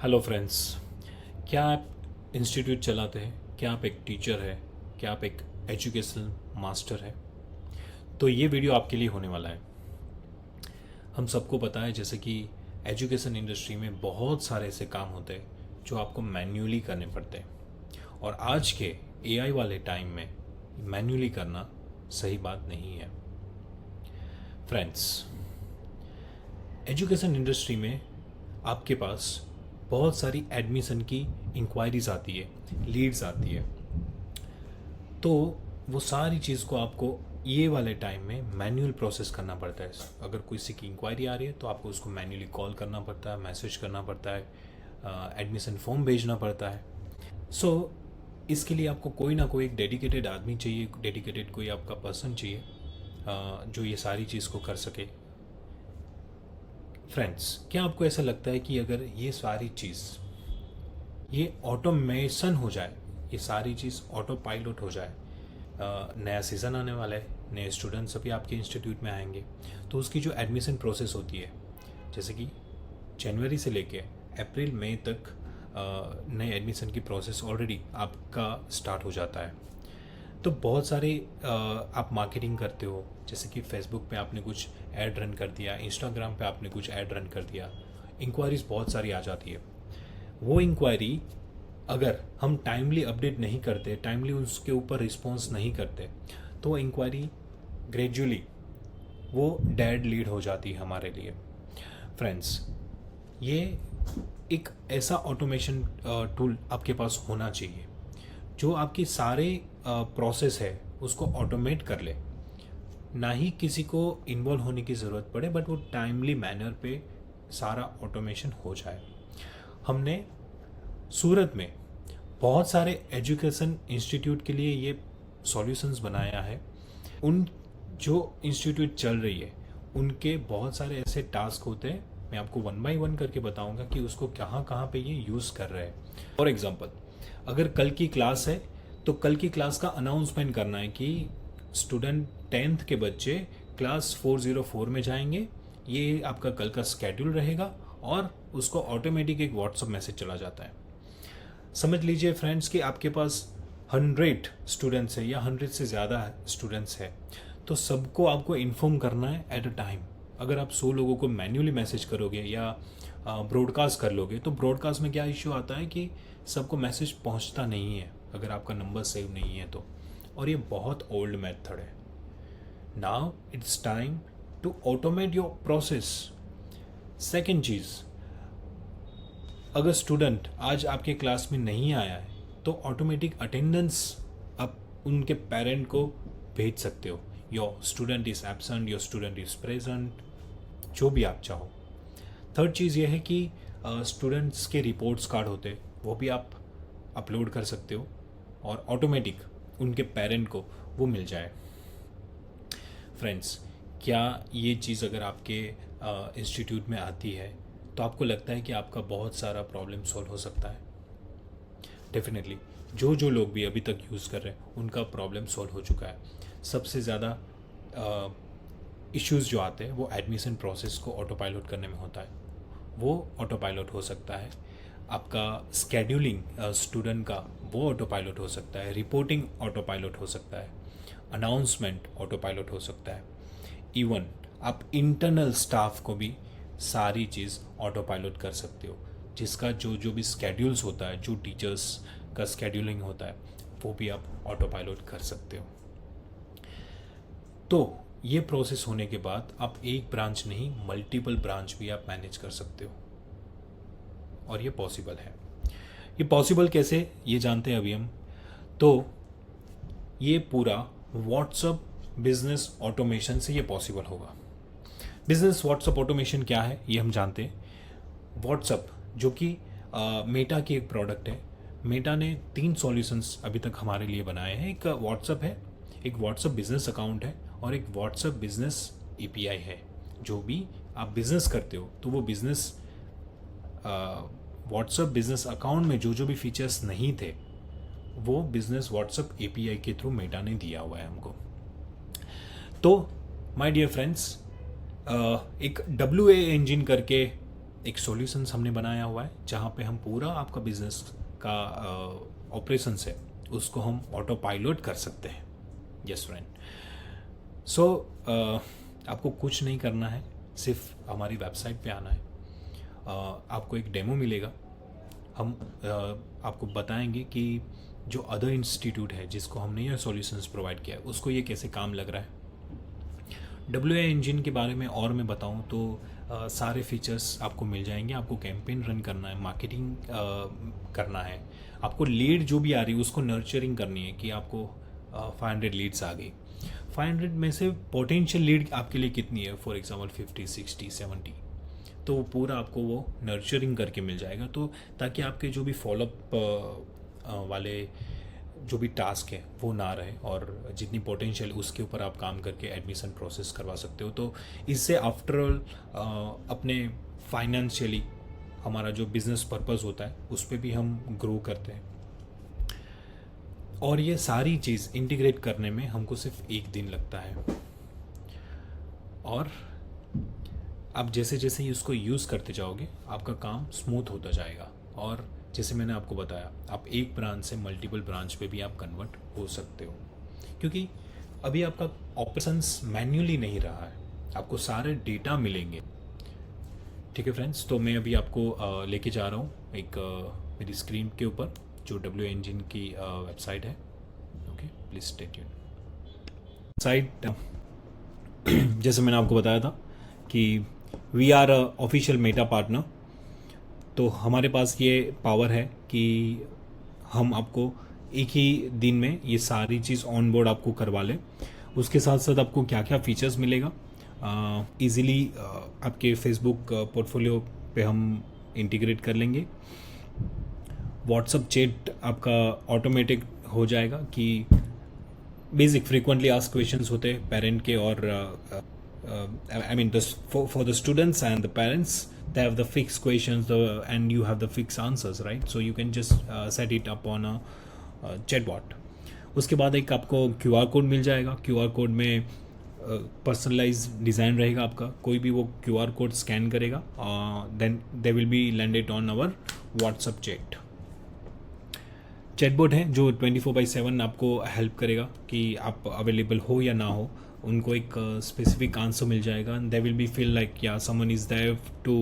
Hello friends. क्या आप institute चलाते हैं? क्या आप एक टीचर है? क्या आप एक एजुकेशनल मास्टर है? तो ये वीडियो आपके लिए होने वाला है। हम सबको पता है जैसे कि एजुकेशन इंडस्ट्री में बहुत सारे ऐसे काम होते हैं जो आपको मैन्युअली करने पड़ते हैं, और आज के एआई वाले टाइम में मैन्युअली करना सही बात नहीं है। फ्रेंड्स, एजुकेशन इंडस्ट्री में आपके पास बहुत सारी एडमिशन की इंक्वायरीज आती है, लीड्स आती है। तो वो सारी चीज़ को आपको ये वाले टाइम में मैन्युअल प्रोसेस करना पड़ता है। अगर किसी की इंक्वायरी आ रही है तो आपको उसको मैन्युअली कॉल करना पड़ता है, मैसेज करना पड़ता है, एडमिशन फॉर्म भेजना पड़ता है। सो इसके लिए आपको कोई ना कोई एक डेडिकेटेड आदमी चाहिए, डेडिकेटेड कोई आपका पर्सन चाहिए जो ये सारी चीज़ को कर सके। फ्रेंड्स, क्या आपको ऐसा लगता है कि अगर ये सारी चीज़ ये ऑटोमेशन हो जाए, ये सारी चीज़ ऑटो पायलट हो जाए, नया सीज़न आने वाला है, नए स्टूडेंट्स अभी आपके इंस्टीट्यूट में आएंगे, तो उसकी जो एडमिशन प्रोसेस होती है, जैसे कि जनवरी से लेके अप्रैल मई तक नए एडमिशन की प्रोसेस ऑलरेडी आपका स्टार्ट हो जाता है। तो बहुत सारे आप मार्केटिंग करते हो, जैसे कि फेसबुक पे आपने कुछ ऐड रन कर दिया, इंस्टाग्राम पे आपने कुछ ऐड रन कर दिया, इंक्वायरीज बहुत सारी आ जाती है। वो इंक्वायरी अगर हम टाइमली अपडेट नहीं करते, टाइमली उसके ऊपर रिस्पॉन्स नहीं करते, तो वो इंक्वायरी ग्रेजुअली वो डेड लीड हो जाती है हमारे लिए। फ्रेंड्स, ये एक ऐसा ऑटोमेशन टूल आपके पास होना चाहिए जो आपकी सारे प्रोसेस है उसको ऑटोमेट कर ले, ना ही किसी को इन्वॉल्व होने की ज़रूरत पड़े, बट वो टाइमली मैनर पे सारा ऑटोमेशन हो जाए। हमने सूरत में बहुत सारे एजुकेशन इंस्टीट्यूट के लिए ये सॉल्यूशंस बनाया है। उन जो इंस्टीट्यूट चल रही है उनके बहुत सारे ऐसे टास्क होते हैं, मैं आपको वन बाय वन करके बताऊंगा कि उसको कहाँ कहाँ पे ये यूज़ कर रहे हैं। फॉर एग्जांपल, अगर कल की क्लास है तो कल की क्लास का अनाउंसमेंट करना है कि स्टूडेंट 10th के बच्चे क्लास 404 में जाएंगे, ये आपका कल का स्केड्यूल रहेगा, और उसको ऑटोमेटिक एक व्हाट्सअप मैसेज चला जाता है। समझ लीजिए फ्रेंड्स कि आपके पास 100 स्टूडेंट्स है या 100 से ज़्यादा स्टूडेंट्स है, तो सबको आपको इन्फॉर्म करना है एट अ टाइम। अगर आप 100 लोगों को मैन्युअली मैसेज करोगे या ब्रॉडकास्ट कर लोगे, तो ब्रॉडकास्ट में क्या इश्यू आता है कि सबको मैसेज पहुंचता नहीं है अगर आपका नंबर सेव नहीं है तो, और ये बहुत ओल्ड मेथड है। Now it's time to automate your process. Second चीज़, अगर स्टूडेंट आज आपके क्लास में नहीं आया है तो ऑटोमेटिक अटेंडेंस आप उनके पेरेंट को भेज सकते हो। Your student is absent, your student is present, जो भी आप चाहो। थर्ड चीज़ ये है कि स्टूडेंट्स के रिपोर्ट्स कार्ड होते हैं, वो भी आप अपलोड कर सकते हो और ऑटोमेटिक उनके पेरेंट को वो मिल जाए। फ्रेंड्स, क्या ये चीज़ अगर आपके इंस्टीट्यूट में आती है तो आपको लगता है कि आपका बहुत सारा प्रॉब्लम सॉल्व हो सकता है? डेफिनेटली जो जो लोग भी अभी तक यूज़ कर रहे हैं उनका प्रॉब्लम सॉल्व हो चुका है। सबसे ज़्यादा इश्यूज़ जो आते हैं वो एडमिशन प्रोसेस को ऑटो पायलट करने में होता है, वो ऑटो पायलट हो सकता है। आपका स्केड्यूलिंग स्टूडेंट का वो ऑटो पायलट हो सकता है, रिपोर्टिंग ऑटो पायलट हो सकता है, अनाउंसमेंट ऑटो पायलट हो सकता है, इवन आप इंटरनल स्टाफ को भी सारी चीज़ ऑटो पायलट कर सकते हो। जिसका जो जो भी स्केड्यूल्स होता है, जो टीचर्स का स्केड्यूलिंग होता है, वो भी आप ऑटो पायलट कर सकते हो। तो ये प्रोसेस होने के बाद आप एक ब्रांच नहीं, मल्टीपल ब्रांच भी आप मैनेज कर सकते हो, और ये पॉसिबल है। ये पॉसिबल कैसे, ये जानते हैं अभी हम। तो ये पूरा व्हाट्सअप बिजनेस ऑटोमेशन से ये पॉसिबल होगा। बिजनेस व्हाट्सअप ऑटोमेशन क्या है ये हम जानते हैं। व्हाट्सअप जो कि मेटा की एक प्रोडक्ट है, मेटा ने 3 सॉल्यूशंस अभी तक हमारे लिए बनाए हैं। एक व्हाट्सअप है, एक व्हाट्सअप बिजनेस अकाउंट है, और एक व्हाट्सअप बिजनेस एपीआई है। जो भी आप बिजनेस करते हो तो वो बिजनेस व्हाट्सअप बिजनेस अकाउंट में जो जो भी फीचर्स नहीं थे वो बिजनेस व्हाट्सअप एपीआई के थ्रू मेटा ने दिया हुआ है हमको। तो माय डियर फ्रेंड्स, एक WA इंजन करके एक सॉल्यूशंस हमने बनाया हुआ है जहाँ पे हम पूरा आपका बिजनेस का ऑपरेशंस है उसको हम ऑटो पायलट कर सकते हैं। Yes friend. सो आपको कुछ नहीं करना है, सिर्फ हमारी वेबसाइट पे आना है। आपको एक डेमो मिलेगा। हम आपको बताएंगे कि जो अदर इंस्टीट्यूट है जिसको हमने ये सॉल्यूशंस प्रोवाइड किया है उसको ये कैसे काम लग रहा है। WA इंजन के बारे में और मैं बताऊं तो सारे फीचर्स आपको मिल जाएंगे। आपको कैंपेन रन करना है, मार्केटिंग करना है, आपको लीड जो भी आ रही है उसको नर्चरिंग करनी है कि आपको 500 लीड्स आ गई। 500 में से पोटेंशियल लीड आपके लिए कितनी है, फॉर एग्जांपल 50, 60, 70, तो वो पूरा आपको वो नर्चरिंग करके मिल जाएगा। तो ताकि आपके जो भी फॉलोअप वाले जो भी टास्क है वो ना रहे और जितनी पोटेंशियल उसके ऊपर आप काम करके एडमिशन प्रोसेस करवा सकते हो। तो इससे आफ्टर ऑल अपने फाइनेंशियली हमारा जो बिज़नेस पर्पस होता है उस पर भी हम ग्रो करते हैं। और ये सारी चीज़ इंटीग्रेट करने में हमको सिर्फ एक दिन लगता है। और आप जैसे जैसे ही उसको यूज़ करते जाओगे आपका काम स्मूथ होता जाएगा। और जैसे मैंने आपको बताया, आप एक ब्रांच से मल्टीपल ब्रांच पे भी आप कन्वर्ट हो सकते हो, क्योंकि अभी आपका ऑपरेशंस मैन्युअली नहीं रहा है, आपको सारे डेटा मिलेंगे। ठीक है फ्रेंड्स, तो मैं अभी आपको लेके जा रहा हूँ एक मेरी स्क्रीन के ऊपर जो WA इंजन की वेबसाइट है। Okay, please stay tune. Site जैसे मैंने आपको बताया था कि we are official Meta partner, तो हमारे पास ये पावर है कि हम आपको एक ही दिन में ये सारी चीज़ ऑन बोर्ड आपको करवा लें। उसके साथ साथ आपको क्या क्या फीचर्स मिलेगा, इजीली आपके फेसबुक पोर्टफोलियो पे हम इंटीग्रेट कर लेंगे। व्हाट्सअप चैट आपका ऑटोमेटिक हो जाएगा कि बेसिक फ्रीक्वेंटली आस्क्ड क्वेश्चंस होते हैं पेरेंट के, और I mean for the students and the parents, they have the fixed questions and you have the fixed answers, right? So you can just set it up on a chatbot. उसके बाद एक आपको QR code मिल जाएगा। QR code में personalize design रहेगा आपका। कोई भी वो QR कोड स्कैन करेगा, then they will be landed on our WhatsApp chatbot है जो 24/7 आपको हेल्प करेगा कि आप अवेलेबल हो या ना हो, उनको एक स्पेसिफिक आंसर मिल जाएगा। They will be feel like या someone is there to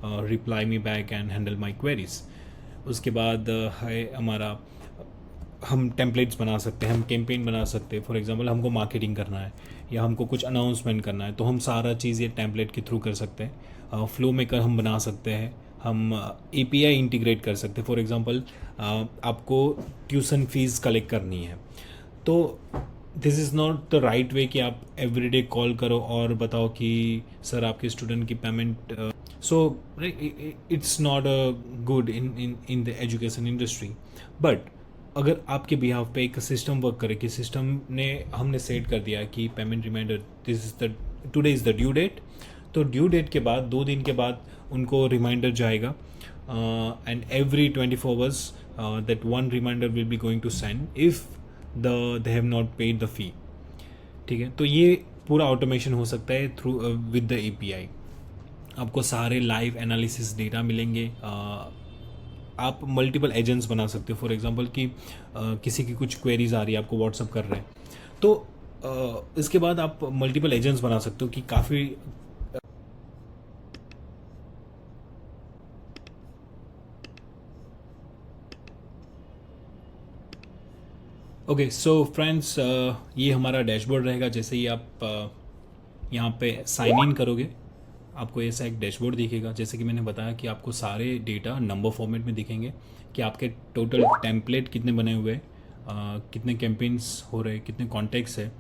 reply me back and handle my queries. उसके बाद है हमारा, हम टेम्पलेट्स बना सकते हैं, हम कैंपेन बना सकते हैं। फॉर एग्जांपल हमको मार्केटिंग करना है या हमको कुछ अनाउंसमेंट करना है तो हम सारा चीज़ ये टेम्पलेट के थ्रू कर सकते हैं। फ्लो मेकर हम बना सकते हैं, हम API इंटीग्रेट कर सकते हैं। फॉर एग्जांपल आपको ट्यूशन फीस कलेक्ट करनी है तो this is not the right way कि आप एवरीडे कॉल करो और बताओ कि सर आपके स्टूडेंट की payment, so it's not good in the education industry. But अगर आपके बिहाफ पे एक सिस्टम वर्क करे कि सिस्टम ने हमने सेट कर दिया कि payment reminder this is the today is the due date, तो ड्यू डेट के बाद 2 दिन के बाद उनको रिमाइंडर जाएगा and every 24 hours that one reminder will be going to send if they have not paid the fee. ठीक है, तो ये पूरा ऑटोमेशन हो सकता है थ्रू विद द API। आपको सारे लाइव एनालिसिस डेटा मिलेंगे। आप मल्टीपल एजेंट्स बना सकते हो। फॉर एग्जांपल कि किसी की कुछ क्वेरीज आ रही है, आपको व्हाट्सअप कर रहे हैं, तो इसके बाद आप मल्टीपल एजेंट्स बना सकते हो कि काफ़ी ओके। सो फ्रेंड्स, ये हमारा डैशबोर्ड रहेगा। जैसे ही आप यहाँ पे साइन इन करोगे आपको ऐसा एक डैशबोर्ड दिखेगा। जैसे कि मैंने बताया कि आपको सारे डेटा नंबर फॉर्मेट में दिखेंगे कि आपके टोटल टेम्पलेट कितने बने हुए हैं, कितने कैंपेन्स हो रहे हैं, कितने कॉन्टैक्ट्स है,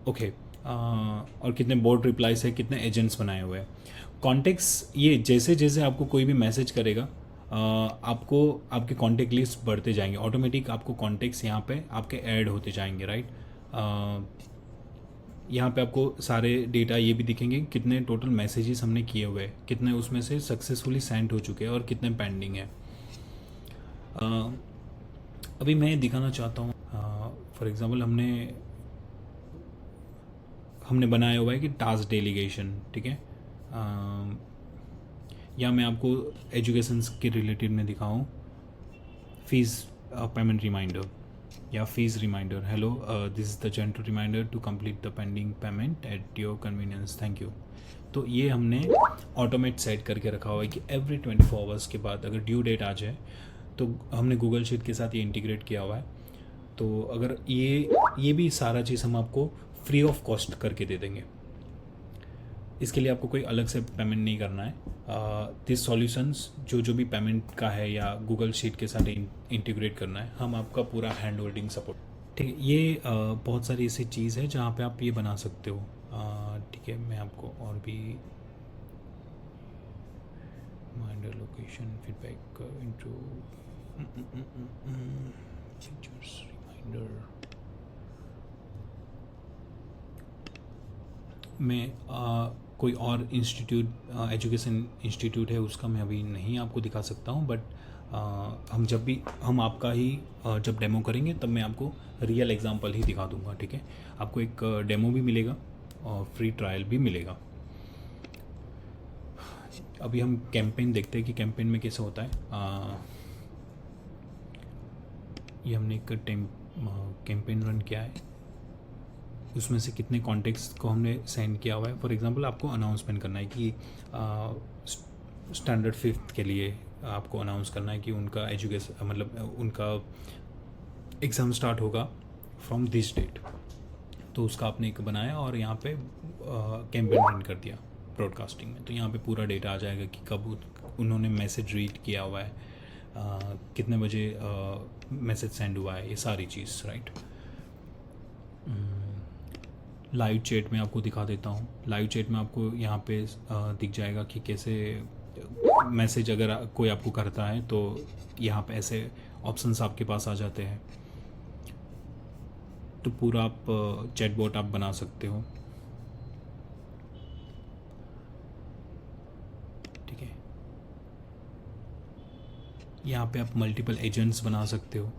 ओके, और कितने बोर्ड रिप्लाईस है, कितने एजेंट्स बनाए हुए हैं। कॉन्टैक्ट्स, ये जैसे जैसे आपको कोई भी मैसेज करेगा आपको आपके कॉन्टैक्ट लिस्ट बढ़ते जाएंगे, ऑटोमेटिक आपको कॉन्टैक्ट्स यहाँ पे आपके ऐड होते जाएंगे, राइट। यहाँ पे आपको सारे डेटा ये भी दिखेंगे कितने टोटल मैसेजेस हमने किए हुए हैं, कितने उसमें से सक्सेसफुली सेंड हो चुके हैं और कितने पेंडिंग है। अभी मैं दिखाना चाहता हूँ, फॉर एग्जांपल हमने बनाया हुआ है कि टास्क डेलीगेशन। ठीक है, या मैं आपको एजुकेशन के रिलेटेड में दिखाऊँ, फीस पेमेंट रिमाइंडर या fees reminder, hello this is the gentle reminder to complete the pending payment at your convenience, thank you. तो ये हमने ऑटोमेट सेट करके रखा हुआ है कि एवरी 24 आवर्स के बाद अगर ड्यू डेट आ जाए तो हमने गूगल शीट के साथ ये इंटीग्रेट किया हुआ है। तो अगर ये भी सारा चीज़ हम आपको फ्री ऑफ कॉस्ट करके दे देंगे। इसके लिए आपको कोई अलग से पेमेंट नहीं करना है। दिस सॉल्यूशंस जो भी पेमेंट का है या गूगल शीट के साथ इंटीग्रेट करना है, हम आपका पूरा हैंड होल्डिंग सपोर्ट, ठीक है। ये बहुत सारी ऐसी चीज़ है जहाँ पे आप ये बना सकते हो, ठीक है। मैं आपको और भी reminder, location, feedback, intro, features, reminder, मैं कोई और इंस्टीट्यूट, एजुकेशन इंस्टीट्यूट है उसका मैं अभी नहीं आपको दिखा सकता हूँ, बट हम जब भी हम आपका ही जब डेमो करेंगे तब मैं आपको रियल एग्जांपल ही दिखा दूँगा, ठीक है। आपको एक डेमो भी मिलेगा और फ्री ट्रायल भी मिलेगा। अभी हम कैंपेन देखते हैं कि कैंपेन में कैसे होता है। ये हमने एक कैंपेन रन किया है, उसमें से कितने कॉन्टेक्स्ट को हमने सेंड किया हुआ है। फॉर एग्जांपल आपको अनाउंसमेंट करना है कि स्टैंडर्ड 5th के लिए आपको अनाउंस करना है कि उनका एजुकेशन, मतलब उनका एग्ज़ाम स्टार्ट होगा फ्रॉम दिस डेट। तो उसका आपने एक बनाया और यहाँ पे कैंपेन रन कर दिया ब्रॉडकास्टिंग में। तो यहाँ पे पूरा डेटा आ जाएगा कि कब उन्होंने मैसेज रीड किया हुआ है, कितने बजे मैसेज सेंड हुआ है, ये सारी चीज़, राइट। लाइव चैट में आपको दिखा देता हूँ। लाइव चैट में आपको यहाँ पे दिख जाएगा कि कैसे मैसेज अगर कोई आपको करता है तो यहाँ पे ऐसे ऑप्शंस आपके पास आ जाते हैं। तो पूरा आप चैटबॉट आप बना सकते हो, ठीक है। यहाँ पे आप मल्टीपल एजेंट्स बना सकते हो।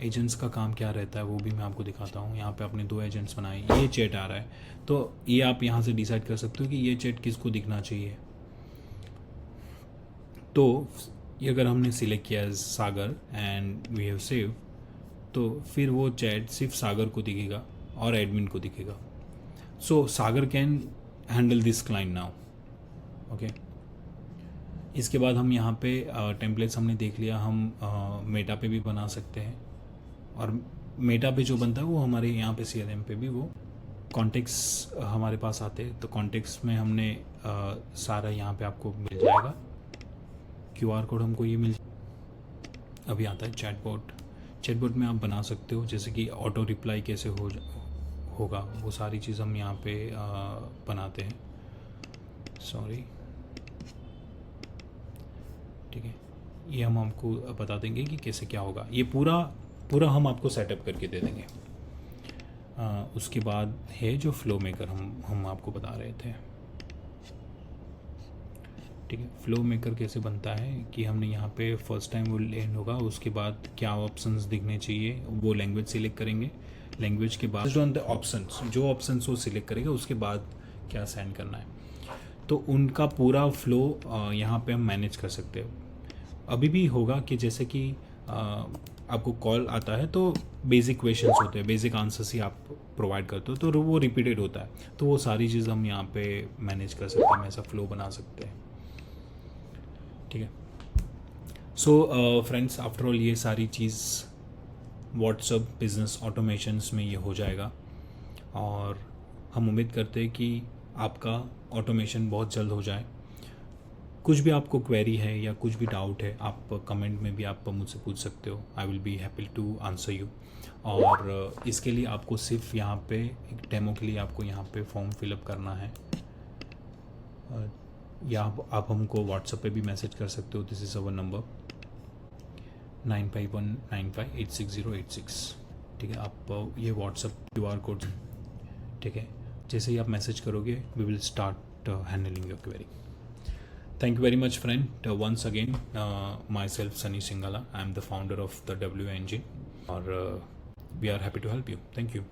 एजेंट्स का काम क्या रहता है वो भी मैं आपको दिखाता हूँ। यहाँ पे आपने 2 एजेंट्स बनाए, ये चैट आ रहा है तो ये आप यहाँ से डिसाइड कर सकते हो कि ये चैट किसको दिखना चाहिए। तो ये अगर हमने सिलेक्ट किया सागर एंड वी हैव सेव, तो फिर वो चैट सिर्फ सागर को दिखेगा और एडमिन को दिखेगा। So Sagar can handle this client now, okay. इसके बाद हम यहाँ पे टेम्पलेट्स हमने देख लिया, हम मेटा पे भी बना सकते हैं और मेटा पे जो बनता है वो हमारे यहाँ पे CRM पे भी वो कॉन्टेक्ट्स हमारे पास आते हैं। तो कॉन्टेक्ट्स में हमने सारा यहाँ पे आपको मिल जाएगा, QR कोड हमको ये मिल। अभी आता है चैटबॉट। चैटबॉट में आप बना सकते हो जैसे कि ऑटो रिप्लाई कैसे होगा, वो सारी चीज़ हम यहाँ पे बनाते हैं, सॉरी, ठीक है। ये हम आपको बता देंगे कि कैसे क्या होगा। ये पूरा हम आपको सेटअप करके दे देंगे। उसके बाद है जो फ्लो मेकर हम आपको बता रहे थे, ठीक है। फ्लो मेकर कैसे बनता है कि हमने यहाँ पे फर्स्ट टाइम वो लैंड होगा, उसके बाद क्या ऑप्शंस दिखने चाहिए, वो लैंग्वेज सिलेक्ट करेंगे। लैंग्वेज के बाद ऑन द ऑप्शंस, जो ऑप्शंस वो सिलेक्ट करेगा उसके बाद क्या सेंड करना है, तो उनका पूरा फ्लो यहाँ पे हम मैनेज कर सकते हो। अभी भी होगा कि जैसे कि आपको कॉल आता है तो बेसिक क्वेश्चंस होते हैं, बेसिक आंसर्स ही आप प्रोवाइड करते हो, तो वो रिपीटेड होता है। तो वो सारी चीज़ हम यहाँ पे मैनेज कर सकते हैं, हम ऐसा फ्लो बना सकते हैं, ठीक है। सो फ्रेंड्स, आफ्टर ऑल ये सारी चीज़ व्हाट्सएप बिजनेस ऑटोमेशंस में ये हो जाएगा और हम उम्मीद करते हैं कि आपका ऑटोमेशन बहुत जल्द हो जाए। कुछ भी आपको क्वेरी है या कुछ भी डाउट है, आप कमेंट में भी आप मुझसे पूछ सकते हो। I will be happy to answer you. और इसके लिए आपको सिर्फ यहाँ पे एक डेमो के लिए आपको यहाँ पे फॉर्म फिलअप करना है, या आप हमको व्हाट्सएप पे भी मैसेज कर सकते हो। दिस इज़ अवर नंबर 9519586086, ठीक है। आप ये व्हाट्सएप QR कोड, ठीक है, जैसे ही आप मैसेज करोगे we will start handling your query. Thank you very much, friend. Once again, myself, Sunny Singhala. I am the founder of the W Engine, or we are happy to help you. Thank you.